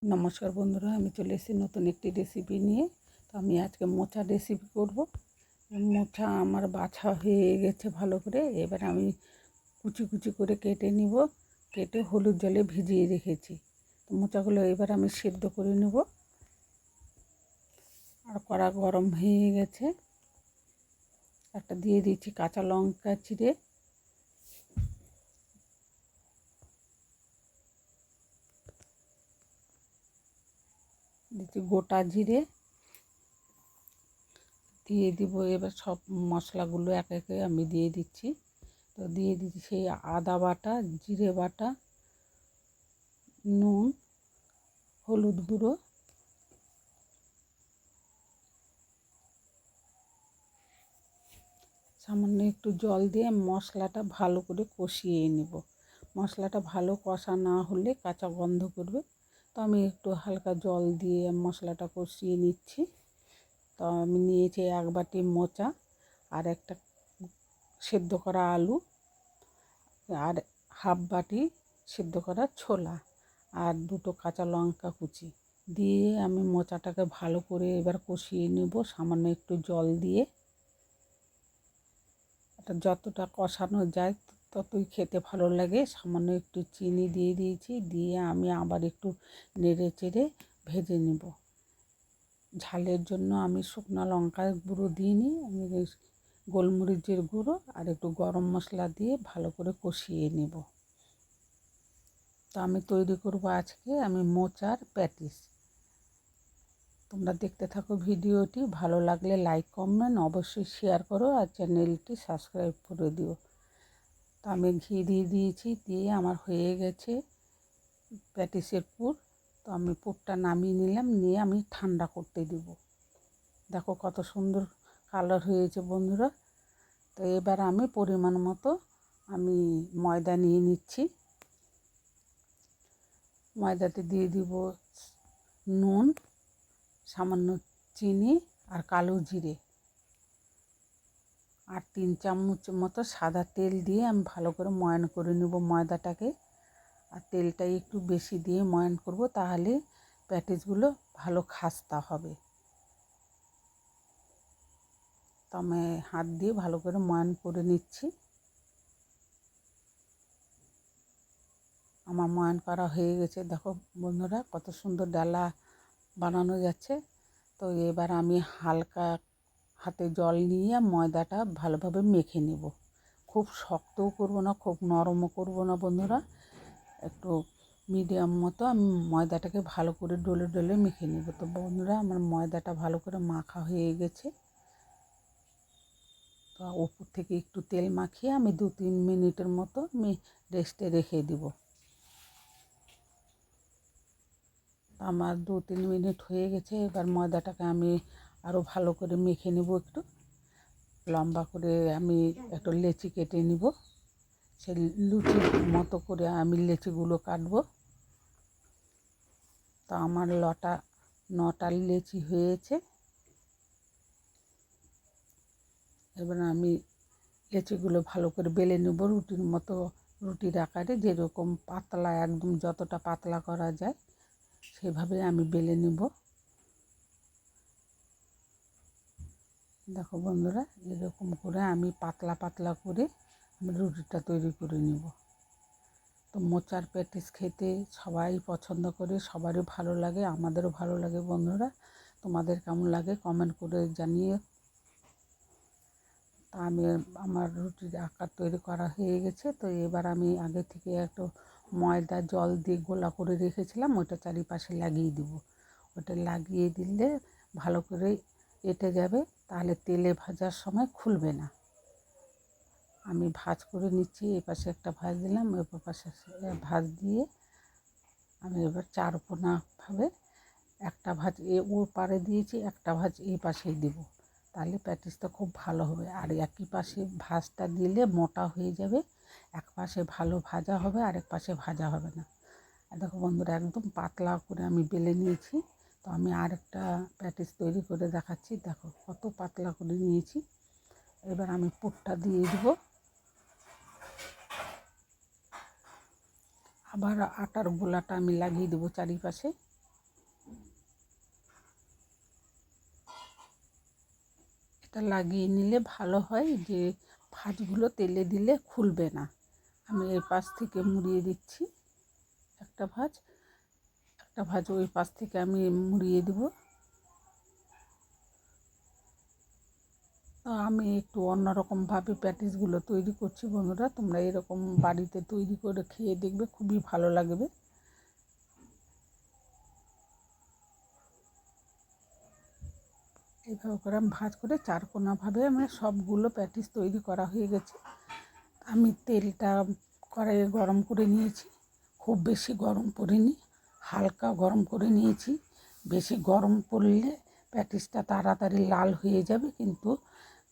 নমস্কার বন্ধুরা, আমি চলে এসেছি নতুন একটি রেসিপি নিয়ে। তো আমি আজকে মোচা রেসিপি করব। মোচা আমার বাছা হয়ে গেছে ভালো করে। এবার আমি কুচি কুচি করে কেটে নিব, কেটে হলুদ জলে ভিজিয়ে রেখেছি। তো মোচাগুলো এবার আমি সেদ্ধ করে নেব। আর কড়া গরম হয়ে গেছে, একটা দিয়ে দিচ্ছি কাঁচা লঙ্কা চিড়ে, দিচ্ছি গোটা জিরে, দিয়ে দিব। এবার সব মশলাগুলো এক একে আমি দিয়ে দিচ্ছি। তো দিয়ে দিচ্ছি সেই আদা বাটা, জিরে বাটা, নুন, হলুদ গুঁড়ো, সামান্য একটু জল দিয়ে মশলাটা ভালো করে কষিয়ে নেব। মশলাটা ভালো কষা না হলে কাঁচা গন্ধ করবে। তো আমি একটু হালকা জল দিয়ে মশলাটা কষিয়ে নিচ্ছি। তো আমি নিয়েছি এক বাটি মোচা, আর একটা সেদ্ধ করা আলু, আর হাফ বাটি সেদ্ধ করা ছোলা, আর দুটো কাঁচা লঙ্কা কুচি দিয়ে আমি মোচাটাকে ভালো করে এবার কষিয়ে নেব সামান্য একটু জল দিয়ে। এটা যতটা কষানো যায় ততই খেতে ভালো লাগে। সামান্য একটু চিনি দিয়ে দিয়েছি, দিয়ে আমি আবার একটু নেড়ে চেড়ে ভেজে নেব। ঝালের জন্য আমি শুকনো লঙ্কার গুঁড়ো দিইনি, আমি গোলমরিচের গুঁড়ো আর একটু গরম মশলা দিয়ে ভালো করে কষিয়ে নেব। তো আমি তৈরি করব আজকে আমি মোচার প্যাটিস। তোমরা দেখতে থাকো ভিডিওটি, ভালো লাগলে লাইক কমেন্ট অবশ্যই শেয়ার করো, আর চ্যানেলটি সাবস্ক্রাইব করে দিও। তো আমি ঘি দিয়ে দিয়েছি, দিয়ে আমার হয়ে গেছে প্যাটিসের পুর। তো আমি পুরটা নামিয়ে নিলাম, নিয়ে আমি ঠান্ডা করতে দেব। দেখো কত সুন্দর কালার হয়েছে বন্ধুরা। তো এবার আমি পরিমাণ মতো আমি ময়দা নিয়ে নিচ্ছি। ময়দাতে দিয়ে দিব নুন, সামান্য চিনি আর কালো জিরে, আর 3 চামচ মতো সাদা তেল দিয়ে আমি ভালো করে ময়ান করে নেব ময়দাটাকে। আর তেলটা একটু বেশি দিয়ে ময়ান করব, তাহলে প্যাটিসগুলো ভালো খাস্তা হবে। তো আমি হাত দিয়ে ভালো করে ময়ান করে নিচ্ছি। আমার ময়ান করা হয়ে গেছে। দেখো বন্ধুরা কত সুন্দর ডালা বানানো যাচ্ছে। তো এবার আমি হালকা হাতে জল নিয়ে ময়দাটা ভালোভাবে মেখে নেব। খুব শক্তও করব না, খুব নরমও করব না বন্ধুরা, একটু মিডিয়াম মতো আমি ময়দাটাকে ভালো করে ডলে ডলে মেখে নেব। তো বন্ধুরা আমার ময়দাটা ভালো করে মাখা হয়ে গেছে। তো উপর থেকে একটু তেল মাখিয়ে আমি 2-3 মিনিটের মতো আমি রেস্টে রেখে দেব। আমার 2-3 মিনিট হয়ে গেছে। এবার ময়দাটাকে আমি আরও ভালো করে মেখে নেব। একটু লম্বা করে আমি একটু লেচি কেটে নিব। সেই লুচির মতো করে আমি লেচিগুলো কাটবো। তো আমার 9টা লেচি হয়েছে। এবার আমি লেচিগুলো ভালো করে বেলে নেব রুটির মতো, রুটির আকারে, যেরকম পাতলা, একদম যতটা পাতলা করা যায় সেভাবে আমি বেলে নেব। দেখো বন্ধুরা এরকম করে আমি পাতলা পাতলা করে আমি রুটিটা তৈরি করে নেব। তো মোচার প্যাটিস খেতে সবাই পছন্দ করে, সবারই ভালো লাগে, আমাদেরও ভালো লাগে বন্ধুরা। তোমাদের কেমন লাগে কমেন্ট করে জানিয়ে। তা আমি আমার রুটির আকার তৈরি করা হয়ে গেছে। তো এবার আমি আগে থেকে একটু ময়দা জল দিয়ে গোলা করে রেখেছিলাম, ওটা চারিপাশে লাগিয়ে দিব। ওটা লাগিয়ে দিলে ভালো করে এঁটে যাবে, তাহলে তেলে ভাজার সময় খুলবে না। আমি ভাঁজ করে নিচ্ছি, এ পাশে একটা ভাঁজ দিলাম, ওই পাশে ভাঁজ দিয়ে আমি এবার 4 কোণাভাবে একটা ভাঁজ ওর পারে দিয়েছি, একটা ভাঁজ এই পাশেই দেব, তাহলে প্যাটিসটা খুব ভালো হবে। আর একই পাশে ভাঁজটা দিলে মোটা হয়ে যাবে, এক পাশে ভালো ভাজা হবে আর এক পাশে ভাজা হবে না। আর দেখো বন্ধুরা একদম পাতলা করে আমি বেলে নিয়েছি। তো আমি আরেকটা প্যাটিস তৈরি করে দেখাচ্ছি। দেখো কত পাতলা করে নিয়েছি। এবার আমি পুরটা দিয়ে দেবো। আবার আটার গোলাটা আমি লাগিয়ে দেবো চারিপাশে। এটা লাগিয়ে নিলে ভালো হয় যে ভাঁজগুলো তেলে দিলে খুলবে না। আমি এই পাশ থেকে মুড়িয়ে দিচ্ছি একটা ভাঁজ ওই পাশ থেকে আমি মুড়িয়ে দেবো। তো আমি একটু অন্যরকমভাবে প্যাটিসগুলো তৈরি করছি বন্ধুরা, তোমরা এরকম বাড়িতে তৈরি করে খেয়ে দেখবে, খুবই ভালো লাগবে। এইভাবে করে আমি ভাঁজ করে চারকোনাভাবে আমার সবগুলো প্যাটিস তৈরি করা হয়ে গেছে। আমি তেলটা কড়াইয়ে গরম করে নিয়েছি, খুব বেশি গরম করিনি, হালকা গরম করে নিয়েছি। বেশি গরম করলে প্যাটিসটা তাড়াতাড়ি লাল হয়ে যাবে, কিন্তু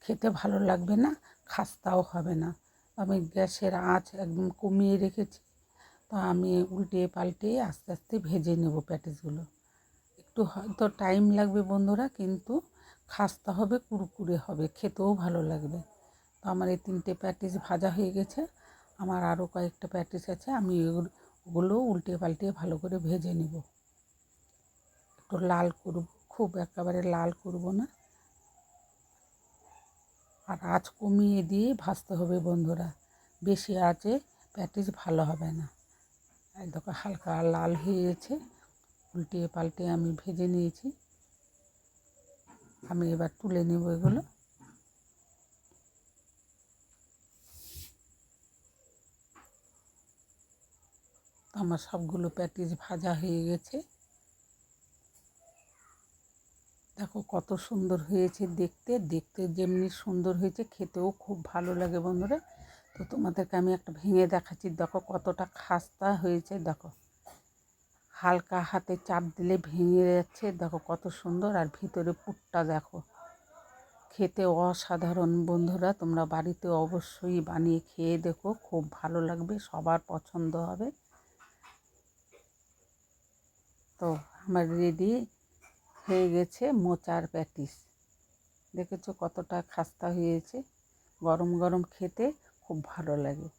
খেতে ভালো লাগবে না, খাস্তাও হবে না। আমি গ্যাসের আঁচ একদম কমিয়ে রেখেছি। তো আমি উল্টে পাল্টে আস্তে আস্তে ভেজে নেব প্যাটিসগুলো। একটু হয়তো টাইম লাগবে বন্ধুরা, কিন্তু খাস্তা হবে, কুরকুরে হবে, খেতেও ভালো লাগবে। তো আমার এই 3টে প্যাটিস ভাজা হয়ে গেছে। আমার আরও কয়েকটা প্যাটিস আছে, আমি ওগুলো উল্টে পাল্টে ভালো করে ভেজে নেব। একটু লাল করব, খুব একেবারে লাল করব না, আর আঁচ কমিয়ে দিয়ে ভাজতে হবে বন্ধুরা। বেশি আঁচে প্যাটিস ভালো হবে না। এই দেখো হালকা লাল হয়ে গেছে, উল্টে পাল্টে আমি ভেজে নিয়েছি। আমি এবার তুলে নেব এগুলো। আমার সবগুলো প্যাটিস ভাজা হয়ে গেছে। দেখো কত সুন্দর হয়েছে দেখতে, দেখতে যেমনি সুন্দর হয়েছে খেতেও খুব ভালো লাগে বন্ধুরা। তো তোমাদেরকে আমি একটা ভেঙে দেখাচ্ছি, দেখো কতটা খাস্তা হয়েছে। দেখো হালকা হাতে চাপ দিলে ভেঙে যাচ্ছে, দেখো কত সুন্দর। আর ভিতরে পুরটা দেখো, খেতে অসাধারণ বন্ধুরা। তোমরা বাড়িতে অবশ্যই বানিয়ে খেয়ে দেখো, খুব ভালো লাগবে, সবার পছন্দ হবে। তো আমার রেডি হয়ে গেছে মোচার প্যাটিস। দেখেছো কতটা খাস্তা হয়েছে, গরম গরম খেতে খুব ভালো লাগে।